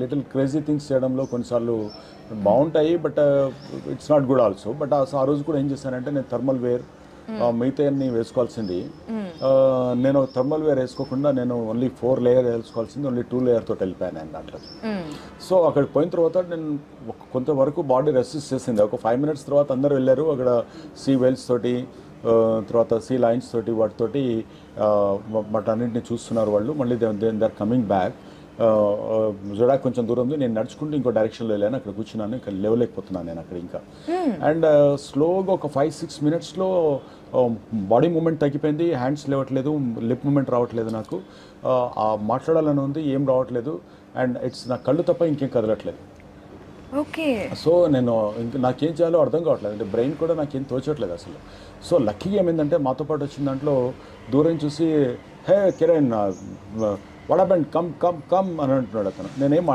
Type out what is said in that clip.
Little crazy things చేయడంలో కొన్నిసార్లు బాగుంటాయి. But it's not good also. But ఆ రోజు కూడా ఏం చేశానంటే నేను థర్మల్ వేర్ మిగతా అన్ని వేసుకోవాల్సింది, నేను థర్మల్ వేర్ వేసుకోకుండా నేను ఓన్లీ 4 లేయర్ వేసుకోవాల్సింది ఓన్లీ 2 లేయర్ తోటి వెళ్ళిపోయాను నేను దాంట్లో. సో అక్కడికి పోయిన తర్వాత నేను కొంతవరకు బాడీ రెసిస్ట్ చేసింది. ఒక 5 మినిట్స్ తర్వాత అందరూ వెళ్ళారు. అక్కడ సీ వెల్స్ తోటి తర్వాత సీ లైన్స్ తోటి వాటితోటి వాటన్నింటిని చూస్తున్నారు వాళ్ళు. మళ్ళీ దే ఆర్ కమింగ్ బ్యాక్. జొడాక్ కొంచెం దూరం ఉంది, నేను నడుచుకుంటూ ఇంకో డైరెక్షన్లో వెళ్ళాను. అక్కడ కూర్చున్నాను, ఇక్కడ లేవలేకపోతున్నాను నేను అక్కడ ఇంకా. అండ్ స్లోగా ఒక 5-6 మినిట్స్లో బాడీ మూమెంట్ తగ్గిపోయింది, హ్యాండ్స్ లేవట్లేదు, లిప్ మూమెంట్ రావట్లేదు, నాకు మాట్లాడాలని ఉంది, ఏం రావట్లేదు. అండ్ నా కళ్ళు తప్ప ఇంకేం కదలట్లేదు. ఓకే. సో నేను ఇంకా నాకేం చేయాలో అర్థం కావట్లేదు, అంటే బ్రెయిన్ కూడా నాకేం తోచట్లేదు అసలు. సో లక్కీగా ఏమైందంటే మాతో పాటు వచ్చిన దాంట్లో దూరం చూసి hey Kiran what happened, come come come అని అంటున్నాడు అతను. నేనేం